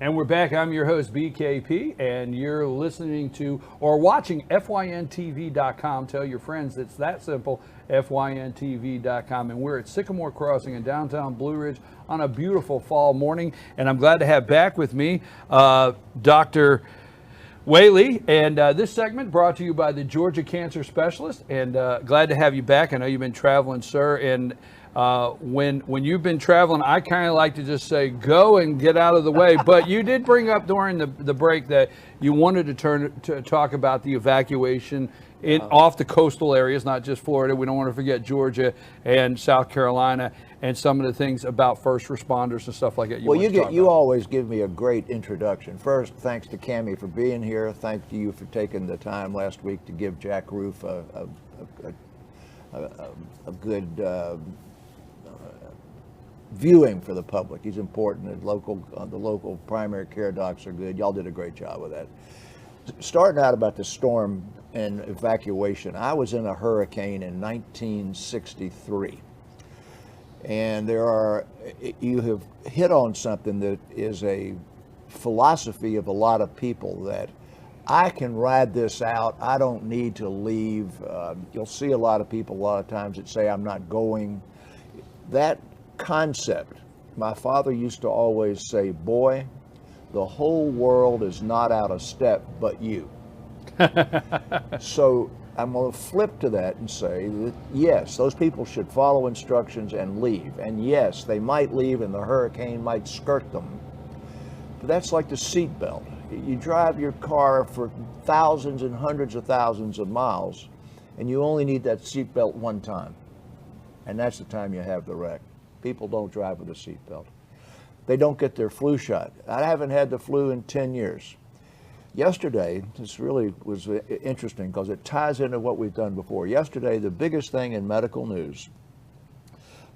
And we're back. I'm your host, BKP, and you're listening to or watching FYNTV.com. Tell your friends it's that simple, FYNTV.com. And we're at Sycamore Crossing in downtown Blue Ridge on a beautiful fall morning. And I'm glad to have back with me Dr. Whaley. And this segment brought to you by the Georgia Cancer Specialist. And glad to have you back. I know you've been traveling, sir. And when you've been traveling, I kind of like to just say go and get out of the way. But you did bring up during the break that you wanted to talk about the evacuation off the coastal areas, not just Florida. We don't want to forget Georgia and South Carolina and some of the things about first responders and stuff like that. You always give me a great introduction. First, thanks to Cammie for being here. Thank you for taking the time last week to give Jack Roof a good viewing for the public. He's important. The local primary care docs are good. Y'all did a great job with that. Starting out about the storm and evacuation, I was in a hurricane in 1963. And you have hit on something that is a philosophy of a lot of people, that I can ride this out. I don't need to leave. You'll see a lot of people a lot of times that say, I'm not going. That concept, my father used to always say, boy, the whole world is not out of step but you. So I'm going to flip to that and say that yes, those people should follow instructions and leave. And yes, they might leave and the hurricane might skirt them. But that's like the seat belt. You drive your car for thousands and hundreds of thousands of miles, and you only need that seat belt one time. And that's the time you have the wreck. People don't drive with a seatbelt. They don't get their flu shot. I haven't had the flu in 10 years. Yesterday, this really was interesting because it ties into what we've done before. Yesterday, the biggest thing in medical news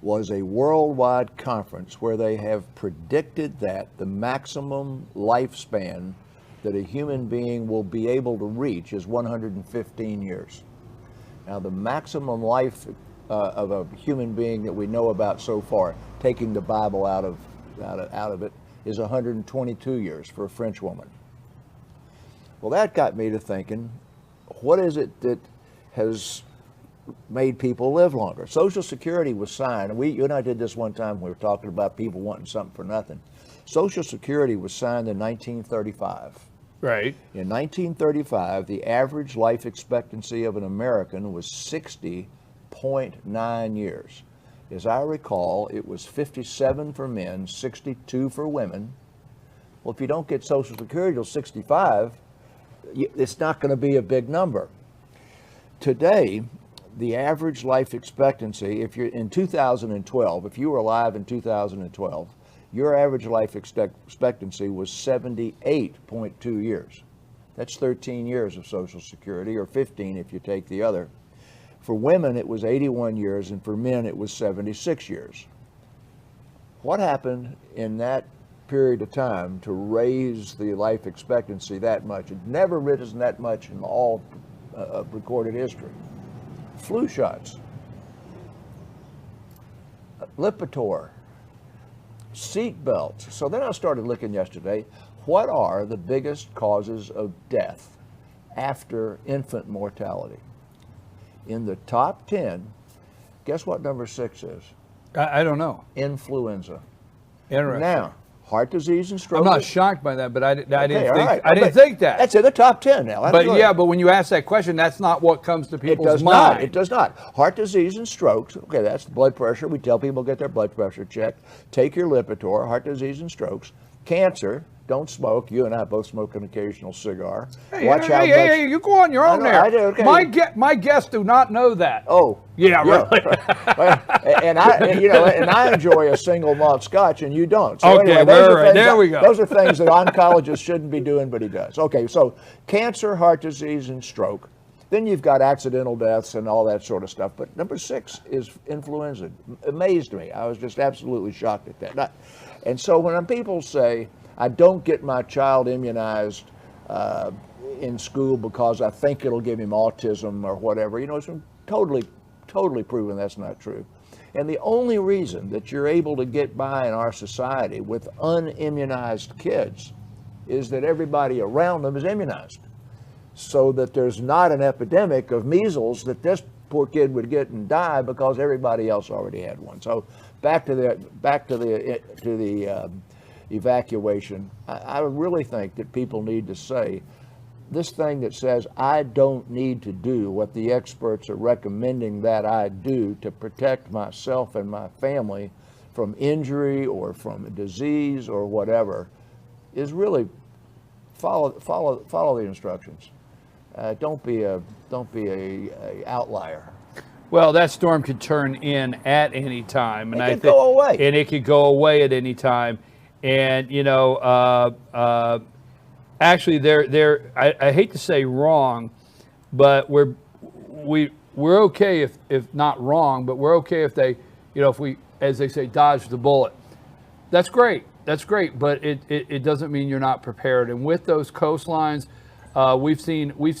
was a worldwide conference where they have predicted that the maximum lifespan that a human being will be able to reach is 115 years. Now, the maximum life of a human being that we know about so far, taking the Bible out of it, is 122 years for a French woman. Well, that got me to thinking, what is it that has made people live longer? Social Security was signed. You and I did this one time. We were talking about people wanting something for nothing. Social Security was signed in 1935. Right. In 1935, the average life expectancy of an American was 60.9 years. As I recall, it was 57 for men, 62 for women. Well, if you don't get Social Security till 65, it's not going to be a big number. Today, the average life expectancy, if you're in 2012, if you were alive in 2012, your average life expectancy was 78.2 years. That's 13 years of Social Security, or 15 if you take the other. For women, it was 81 years, and for men, it was 76 years. What happened in that period of time to raise the life expectancy that much? It never risen that much in all of recorded history. Flu shots, Lipitor, seat belts. So then I started looking yesterday, what are the biggest causes of death after infant mortality? In the top 10, guess what number 6 is? I don't know. Influenza. Interesting. Now, heart disease and stroke. I'm not shocked by that, but I didn't right. think that. That's in the top 10 now. But when you ask that question, that's not what comes to people's mind. It does not. Heart disease and strokes. Okay, that's the blood pressure. We tell people to get their blood pressure checked. Take your Lipitor. Heart disease and strokes. Cancer. Don't smoke. You and I both smoke an occasional cigar. Hey, you go on your own there. I do, okay. My guests do not know that. Oh. Yeah, really. and I enjoy a single malt scotch, and you don't. So okay, anyway, there we go. Those are things that oncologists shouldn't be doing, but he does. Okay, so cancer, heart disease, and stroke. Then you've got accidental deaths and all that sort of stuff. But number 6 is influenza. Amazed me. I was just absolutely shocked at that. And so when people say, I don't get my child immunized in school because I think it'll give him autism or whatever, it's totally totally proven that's not true. And the only reason that you're able to get by in our society with unimmunized kids is that everybody around them is immunized. So that there's not an epidemic of measles that this poor kid would get and die because everybody else already had one. So back to the evacuation. I really think that people need to say, this thing that says I don't need to do what the experts are recommending that I do to protect myself and my family from injury or from disease or whatever, is really follow the instructions. Don't be a outlier. Well, that storm could turn in at any time, and it could go away. And it could go away at any time. And actually, I hate to say wrong, but we're okay if not wrong, but we're okay if they, if we, as they say, dodge the bullet. That's great. That's great, but it doesn't mean you're not prepared. And with those coastlines,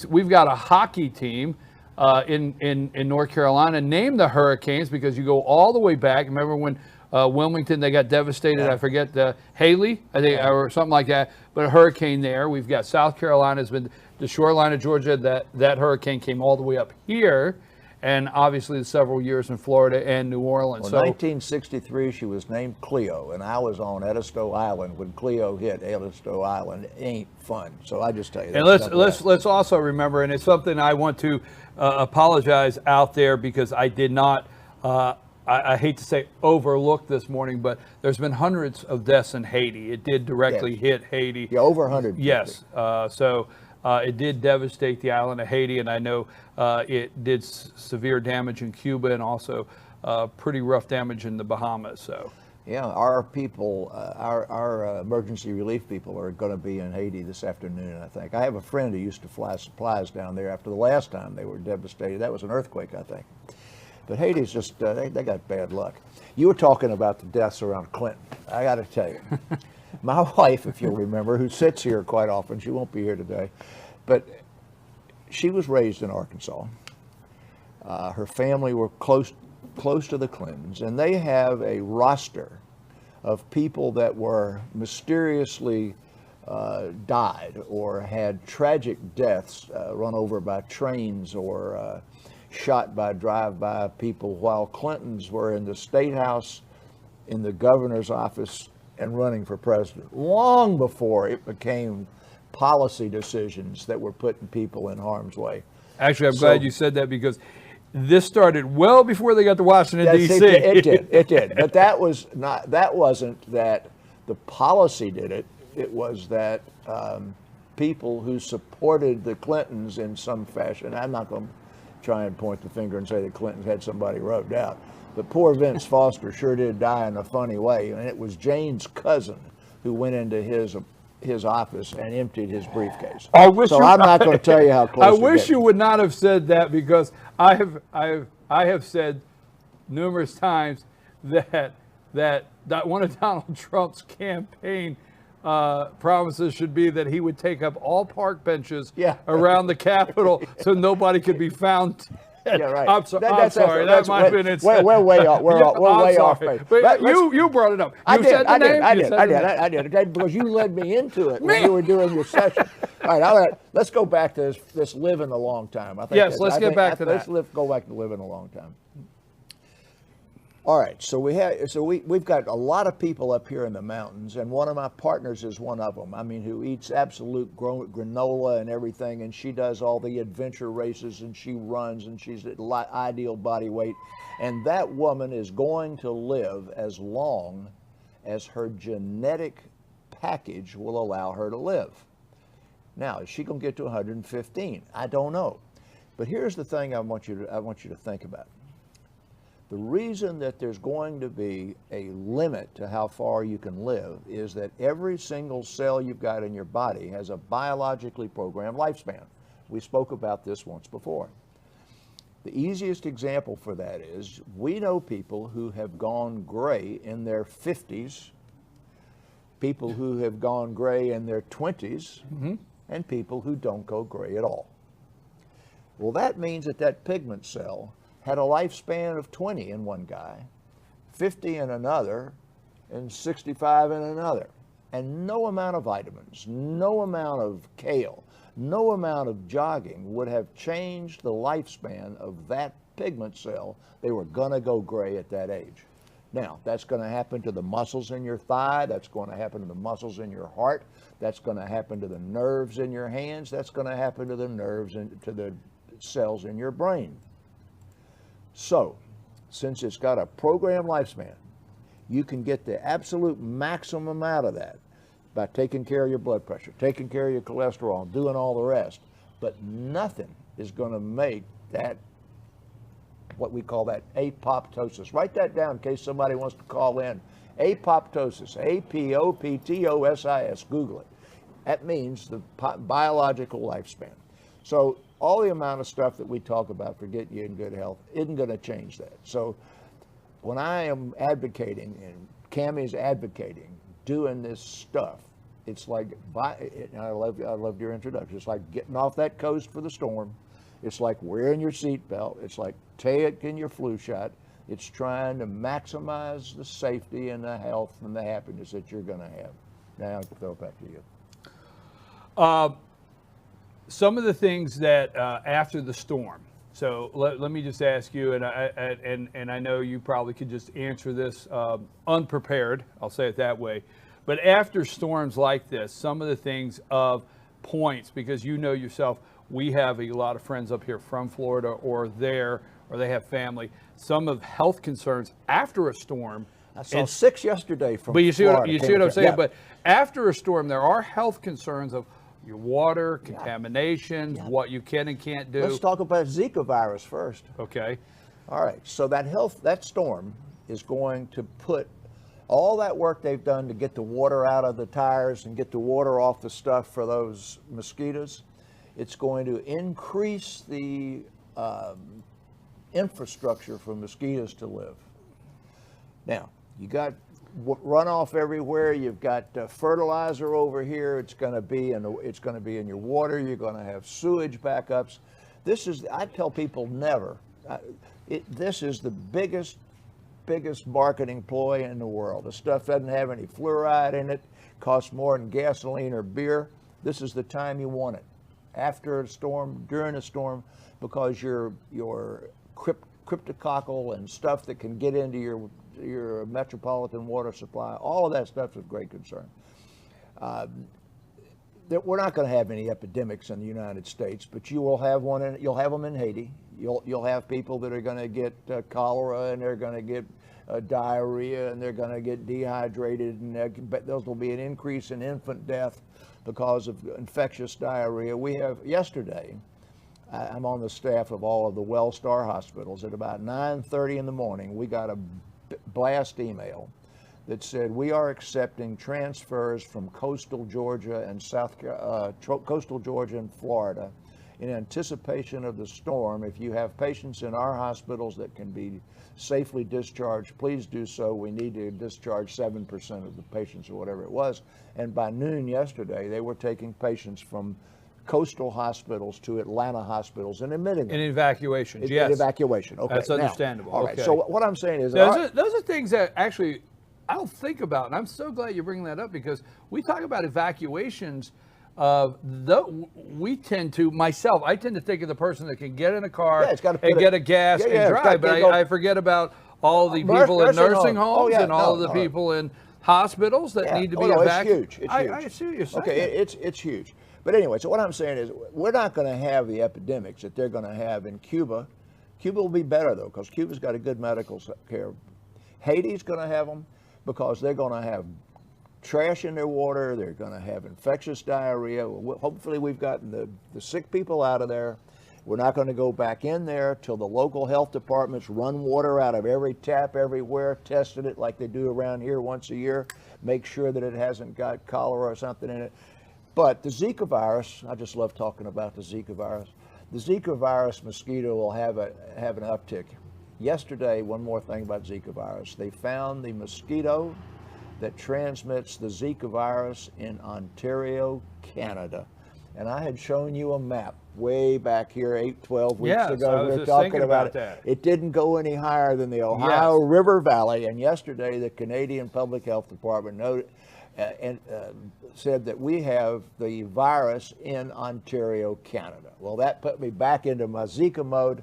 we've got a hockey team in North Carolina named the Hurricanes because you go all the way back. Remember when Wilmington, they got devastated? Yeah. I forget Haley, I think, or something like that. But a hurricane there. We've got South Carolina has been the shoreline of Georgia. That hurricane came all the way up here, and obviously several years in Florida and New Orleans. Well, 1963, she was named Cleo, and I was on Edisto Island when Cleo hit Edisto Island. It ain't fun. So I just tell you. And let's also remember, and it's something I want to apologize out there because I did not. I hate to say overlook this morning, but there's been hundreds of deaths in Haiti. It did directly hit Haiti. Yeah, over 100. Yes. So it did devastate the island of Haiti, and I know it did severe damage in Cuba and also pretty rough damage in the Bahamas. So. Yeah, our people, our emergency relief people are going to be in Haiti this afternoon, I think. I have a friend who used to fly supplies down there after the last time they were devastated. That was an earthquake, I think. But Haiti's just, they got bad luck. You were talking about the deaths around Clinton. I got to tell you, my wife, if you'll remember, who sits here quite often, she won't be here today, but she was raised in Arkansas. Her family were close to the Clintons, and they have a roster of people that were mysteriously died or had tragic deaths, run over by trains or shot by drive-by people while Clintons were in the State House, in the governor's office, and running for president, long before it became policy decisions that were putting people in harm's way. Actually, I'm glad you said that because this started well before they got to Washington, D.C. It did. But that wasn't that the policy did it. It was that people who supported the Clintons in some fashion. I'm not going to try and point the finger and say the Clintons had somebody rubbed out. But poor Vince Foster sure did die in a funny way. And it was Jane's cousin who went into his office and emptied his briefcase. I'm not going to tell you how close. I wish you would not have said that because I have said numerous times that one of Donald Trump's campaign promises should be that he would take up all park benches around the Capitol so nobody could be found. Yeah, right. I'm sorry. That might have been instead. We're way off. We're way off base. But you brought it up. I did, because you led me into it when you were doing your session. All right. Let's go back to this living a long time. Let's go back to that. Let's go back to living a long time. All right, so we've got a lot of people up here in the mountains, and one of my partners is one of them. I mean, who eats absolute granola and everything, and she does all the adventure races, and she runs, and she's at ideal body weight, and that woman is going to live as long as her genetic package will allow her to live. Now, is she going to get to 115? I don't know, but here's the thing I want you to think about. The reason that there's going to be a limit to how far you can live is that every single cell you've got in your body has a biologically programmed lifespan. We spoke about this once before. The easiest example for that is we know people who have gone gray in their 50s, people who have gone gray in their 20s, and people who don't go gray at all. Well, that means that pigment cell had a lifespan of 20 in one guy, 50 in another, and 65 in another. And no amount of vitamins, no amount of kale, no amount of jogging would have changed the lifespan of that pigment cell. They were going to go gray at that age. Now, that's going to happen to the muscles in your thigh. That's going to happen to the muscles in your heart. That's going to happen to the nerves in your hands. That's going to happen to the nerves and to the cells in your brain. So, since it's got a programmed lifespan, you can get the absolute maximum out of that by taking care of your blood pressure, taking care of your cholesterol, doing all the rest. But nothing is going to make that, what we call that apoptosis. Write that down in case somebody wants to call in. Apoptosis, A-P-O-P-T-O-S-I-S, Google it. That means the biological lifespan. So all the amount of stuff that we talk about for getting you in good health isn't going to change that. So when I am advocating, and Cammie's advocating, doing this stuff, it's like, I loved your introduction, it's like getting off that coast for the storm. It's like wearing your seatbelt. It's like taking your flu shot. It's trying to maximize the safety and the health and the happiness that you're going to have. Now I'll throw it back to you. Some of the things that after the storm. So let me just ask you, and I know you probably could just answer this unprepared. I'll say it that way. But after storms like this, some of the things of points, because you know yourself, we have a lot of friends up here from Florida or there, or they have family. Some of health concerns after a storm. I saw 6 yesterday from But you see Florida. what I'm saying? Yeah. But after a storm, there are health concerns of your water, contamination, what you can and can't do. Let's talk about Zika virus first. Okay. All right. So that storm is going to put all that work they've done to get the water out of the tires and get the water off the stuff for those mosquitoes. It's going to increase the infrastructure for mosquitoes to live. Now, you got runoff everywhere. You've got fertilizer over here. It's going to be in your water. You're going to have sewage backups. I tell people never. This is the biggest marketing ploy in the world. The stuff doesn't have any fluoride in it. Costs more than gasoline or beer. This is the time you want it. After a storm, during a storm, because your cryptococcal and stuff that can get into your metropolitan water supply, all of that stuff is of great concern. We're not going to have any epidemics in the United States, but you will have one. You'll have them in Haiti. You'll have people that are going to get cholera, and they're going to get diarrhea, and they're going to get dehydrated, and those will be an increase in infant death because of infectious diarrhea. We have yesterday. I'm on the staff of all of the WellStar hospitals. At about 9:30 in the morning, we got a blast email that said we are accepting transfers from coastal Georgia and coastal Georgia and Florida in anticipation of the storm. If you have patients in our hospitals that can be safely discharged, please do so. We need to discharge 7% of the patients or whatever it was. And by noon yesterday, they were taking patients from coastal hospitals to Atlanta hospitals and admitting them. In evacuations, yes. In evacuation, okay. That's understandable. Now, all right, okay. so what I'm saying is... Those are things that actually I don't think about, and I'm so glad you're bringing that up, because we talk about evacuations. We tend to, I tend to think of the person that can get in a car and get a gas and drive, but I forget about all the people in nursing homes and all the people in hospitals that need to be evacuated. It's huge. I see what you're saying. Okay, it's huge. But anyway, so what I'm saying is we're not going to have the epidemics that they're going to have in Cuba. Cuba will be better, though, because Cuba's got a good medical care. Haiti's going to have them because they're going to have trash in their water. They're going to have infectious diarrhea. Hopefully we've gotten the sick people out of there. We're not going to go back in there till the local health departments run water out of every tap everywhere, tested it like they do around here once a year, make sure that it hasn't got cholera or something in it. But the Zika virus, I just love talking about the Zika virus. The Zika virus mosquito will have an uptick. Yesterday, one more thing about Zika virus. They found the mosquito that transmits the Zika virus in Ontario, Canada. And I had shown you a map way back here 12 weeks Yes, ago. I was We were just talking thinking about about it. that. It didn't go any higher than the Ohio Yes. River Valley. And yesterday, the Canadian Public Health Department noted, said that we have the virus in Ontario, Canada. Well, that put me back into my Zika mode,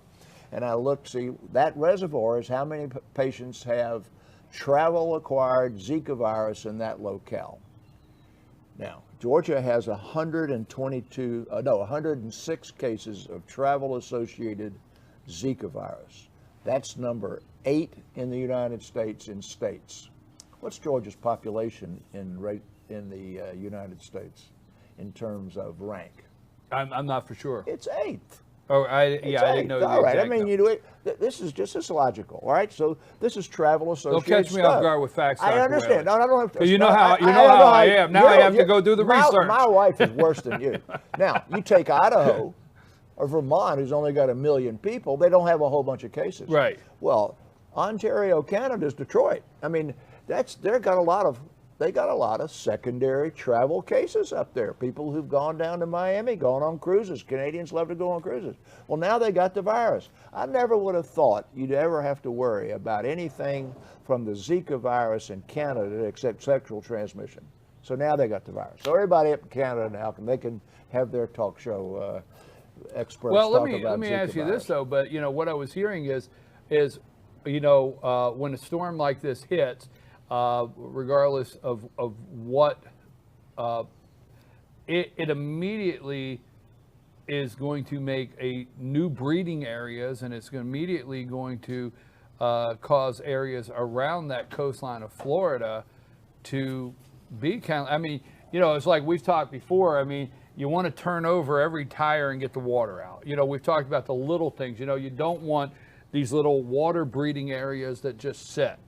and I looked, see, that reservoir is how many patients have travel-acquired Zika virus in that locale. Now, Georgia has 106 cases of travel-associated Zika virus. That's number 8 in the United States in states. What's Georgia's population in the United States in terms of rank? I'm not for sure. It's 8th. Oh, I It's didn't know 8th. the All right. I exact mean, number. this is logical. All right. So this is travel associated. Don't catch me off guard with facts, I Dr. understand. Whaley. No, I don't have to. 'Cause you know how I am. Now I have to go do the research. My wife is worse than you. Now you take Idaho or Vermont, who's only got 1 million people. They don't have a whole bunch of cases. Right. Well, Ontario, Canada's Detroit. I mean, they got a lot of secondary travel cases up there. People who've gone down to Miami, gone on cruises. Canadians love to go on cruises. Well, now they got the virus. I never would have thought you'd ever have to worry about anything from the Zika virus in Canada except sexual transmission. So now they got the virus. So everybody up in Canada now they can have their talk show experts Well, talk let about me Zika ask you virus. this though. But what I was hearing is when a storm like this hits, regardless of what, it immediately is going to make a new breeding areas, and it's immediately going to cause areas around that coastline of Florida to be kind of, I mean, it's like we've talked before. I mean, you want to turn over every tire and get the water out. We've talked about the little things. You don't want these little water breeding areas that just sit.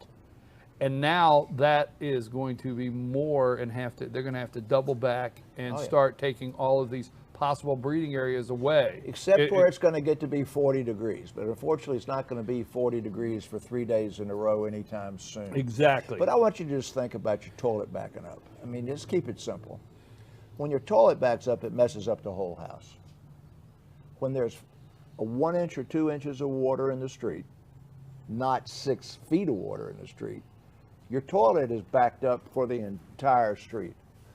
And now that is going to be more, and they're going to have to double back and start taking all of these possible breeding areas away. Except where it's going to get to be 40 degrees. But unfortunately, it's not going to be 40 degrees for 3 days in a row anytime soon. Exactly. But I want you to just think about your toilet backing up. I mean, just keep it simple. When your toilet backs up, it messes up the whole house. When there's a 1 inch or 2 inches of water in the street, not 6 feet of water in the street, your toilet is backed up for the entire street.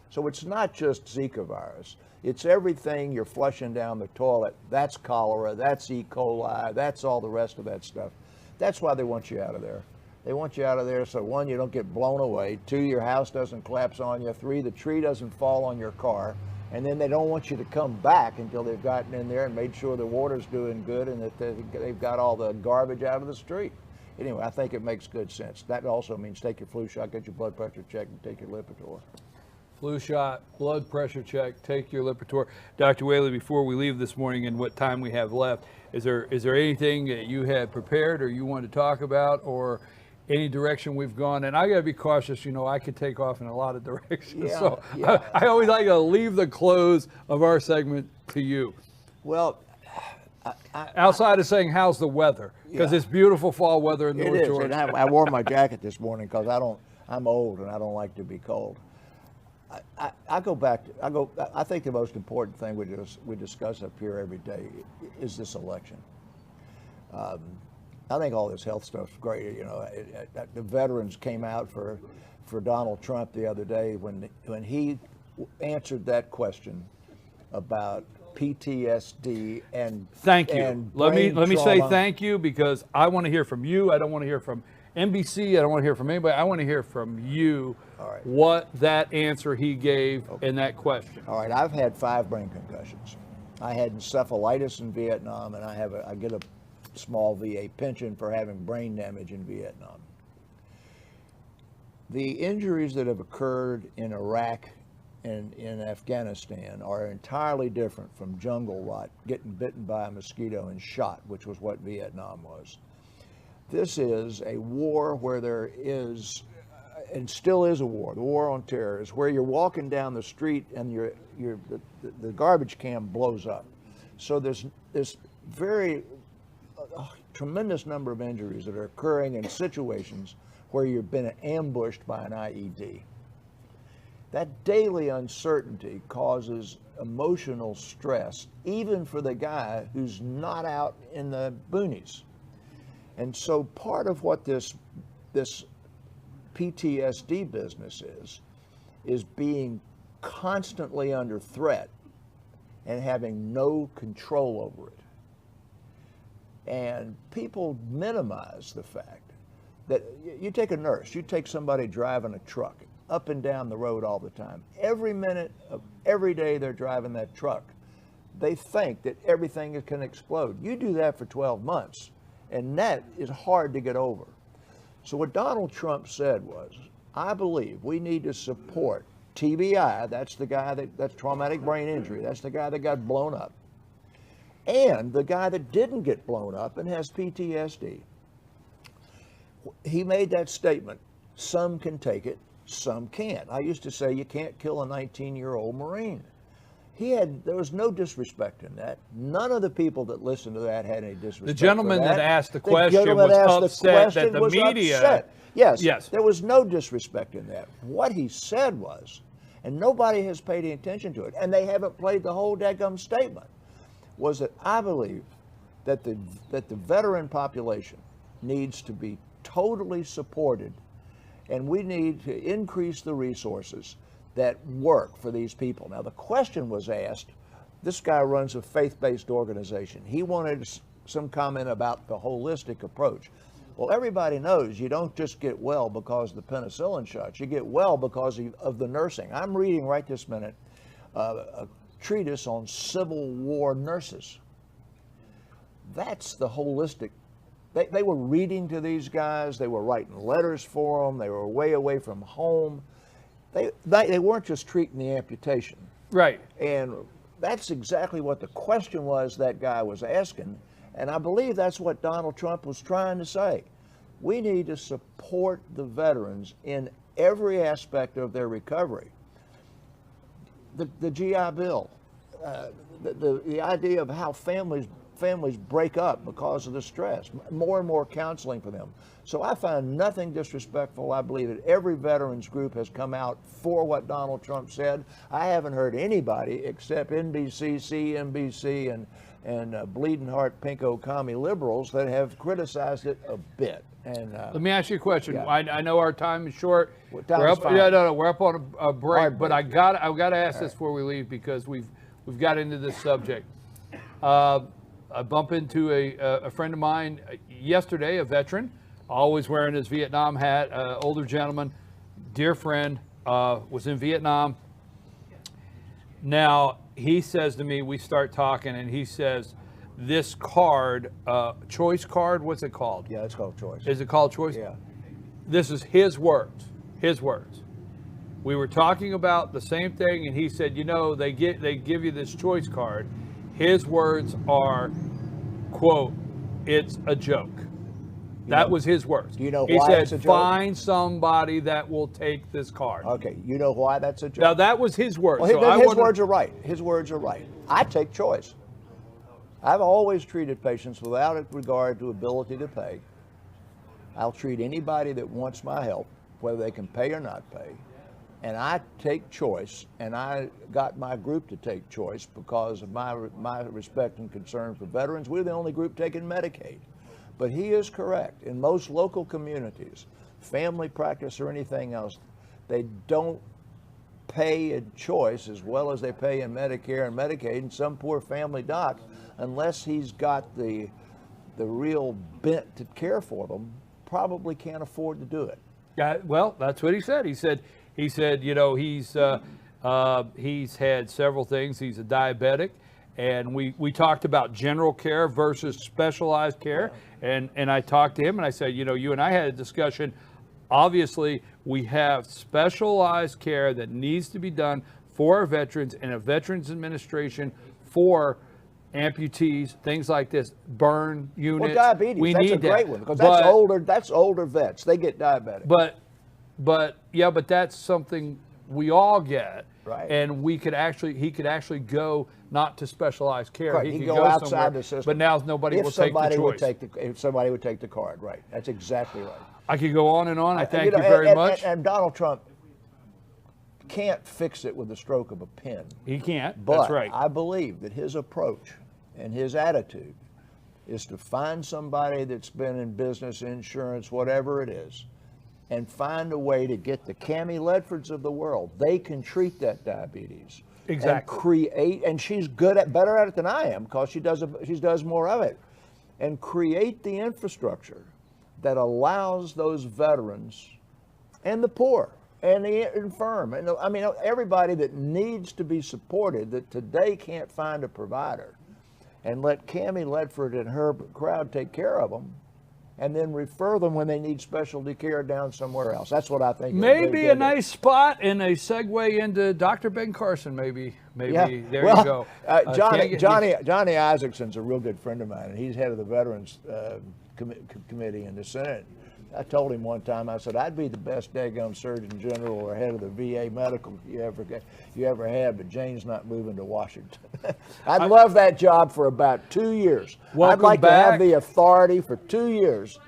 So it's not just Zika virus. It's everything you're flushing down the toilet. That's cholera, that's E. coli, that's all the rest of that stuff. That's why they want you out of there. They want you out of there so 1, you don't get blown away, 2, your house doesn't collapse on you, 3, the tree doesn't fall on your car, and then they don't want you to come back until they've gotten in there and made sure the water's doing good and that they've got all the garbage out of the street. Anyway, I think it makes good sense. That also means take your flu shot, get your blood pressure checked, and take your Lipitor. Flu shot, blood pressure check, take your Lipitor. Dr. Whaley, before we leave this morning and what time we have left, is there anything that you had prepared or you want to talk about, or any direction we've gone? And I got to be cautious, I could take off in a lot of directions. I always like to leave the close of our segment to you. Well, outside of saying, how's the weather? Because it's beautiful fall weather in North Georgia. And I wore my jacket this morning because I'm old and I don't like to be cold. I think the most important thing we discuss up here every day is this election. I think all this health stuff's great. The veterans came out for Donald Trump the other day when he answered that question about PTSD and thank you. And let me brain say trauma. thank you, because I want to hear from you. I don't want to hear from NBC. I don't want to hear from anybody. I want to hear from you. All right. What that answer he gave in that question. All right, I've had 5 brain concussions. I had encephalitis in Vietnam, and I get a small VA pension for having brain damage in Vietnam. The injuries that have occurred in Iraq and in Afghanistan are entirely different from jungle rot, getting bitten by a mosquito and shot, which was what Vietnam was. This is a war where there is, and still is a war, the war on terror, is where you're walking down the street and the garbage can blows up. So there's this tremendous number of injuries that are occurring in situations where you've been ambushed by an IED. That daily uncertainty causes emotional stress, even for the guy who's not out in the boonies. And so part of what this PTSD business is being constantly under threat and having no control over it. And people minimize the fact that you take a nurse, you take somebody driving a truck up and down the road all the time. Every minute of every day they're driving that truck, they think that everything can explode. You do that for 12 months, and that is hard to get over. So what Donald Trump said was, I believe we need to support TBI, that's the guy that's traumatic brain injury, that's the guy that got blown up, and the guy that didn't get blown up and has PTSD. He made that statement, some can take it, some can't. I used to say you can't kill a 19-year-old Marine. There was no disrespect in that. None of the people that listened to that had any disrespect. The gentleman that asked the question gentleman was asked upset the that the question was media. upset. Yes, Yes. there was no disrespect in that. What he said was, and nobody has paid any attention to it, and they haven't played the whole daggum statement, was that I believe that the veteran population needs to be totally supported, and we need to increase the resources that work for these people. Now, the question was asked, this guy runs a faith-based organization. He wanted some comment about the holistic approach. Well, everybody knows you don't just get well because of the penicillin shots. You get well because of the nursing. I'm reading right this minute a treatise on Civil War nurses. That's the holistic. They were reading to these guys. They were writing letters for them. They were way away from home. They weren't just treating the amputation. Right. And that's exactly what the question was that guy was asking. And I believe that's what Donald Trump was trying to say. We need to support the veterans in every aspect of their recovery. The GI Bill, the idea of how families break up because of the stress, more and more counseling for them. So I find nothing disrespectful. I believe that every veterans group has come out for what Donald Trump said. I haven't heard anybody except NBC, CNBC, and bleeding heart pinko commie liberals that have criticized it a bit. And Let me ask you a question. Yeah. I know our time is short. Well, time we're is up, fine. yeah, no, we're up on a break. Hard But break. I've got to ask this before we leave because we've got into this subject. I bump into a friend of mine yesterday, a veteran, always wearing his Vietnam hat, older gentleman, dear friend, was in Vietnam. Now, he says to me, we start talking, and he says, this card, choice card, what's it called? yeah, it's called choice. Is it called choice? Yeah. This is his words. His words. We were talking about the same thing, and he said, you know, they give you this choice card. His words are, quote, it's a joke. That was his words. Do you know he why said, it's a joke? find somebody that will take this card. Okay, you know why that's a joke? Now, that was his words. Well, so his words are right. His words are right. I take choice. I've always treated patients without regard to ability to pay. I'll treat anybody that wants my help, whether they can pay or not pay. And I take choice, and I got my group to take choice because of my respect and concern for veterans. We're the only group taking Medicaid. But he is correct. In most local communities, family practice or anything else, they don't pay in choice as well as they pay in Medicare and Medicaid, and some poor family doc, unless he's got the real bent to care for them, probably can't afford to do it. Yeah, well, that's what he said. He said, you know, he's had several things. He's a diabetic, and we talked about general care versus specialized care. And I talked to him, and I said, you know, you and I had a discussion. Obviously, we have specialized care that needs to be done for our veterans and a Veterans Administration for amputees, things like this, burn units. Well, diabetes, that's a great one because that's older vets. They get diabetic. But that's something we all get. Right. And he could actually go not to specialized care. Right. He could go outside somewhere, the system. But now nobody will take the choice. If somebody would take the card, right. That's exactly right. I could go on and on. I thank you very much. And Donald Trump, can't fix it with the stroke of a pen. He can't. But That's right. I believe that his approach and his attitude is to find somebody that's been in business, insurance, whatever it is, and find a way to get the Cammie Ledfords of the world. They can treat that diabetes. Exactly. And create, and she's better at it than I am because she does more of it. And create the infrastructure that allows those veterans and the poor and the infirm, and I mean everybody that needs to be supported that today can't find a provider, and let Cammie Ledford and her crowd take care of them, and then refer them when they need specialty care down somewhere else. That's what I think. Maybe a nice spot and a segue into Dr. Ben Carson. Maybe Yeah. there Well, you go. Johnny Isaacson's a real good friend of mine, and he's head of the Veterans Committee in the Senate. I told him one time, I said, I'd be the best daggum Surgeon General or head of the VA medical you ever had, but Jane's not moving to Washington. I'd love that job for about 2 years. Welcome I'd like back. to have the authority for 2 years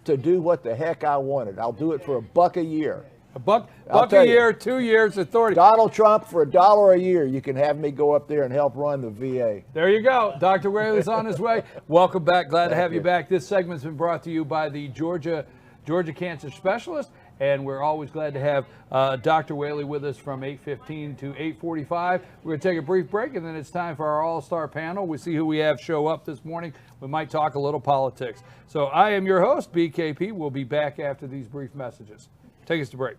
to do what the heck I wanted. I'll do it for $1 a year. A buck I'll a tell you. year, 2 years authority. Donald Trump, for $1 a year, you can have me go up there and help run the VA. There you go. Dr. Whaley's on his way. Welcome back. Glad to have you you. back. This segment's been brought to you by the Georgia Cancer Specialist, and we're always glad to have Dr. Whaley with us from 8:15 to 8:45. We're going to take a brief break, and then it's time for our all-star panel. We see who we have show up this morning. We might talk a little politics. So I am your host, BKP. We'll be back after these brief messages. Take us to break.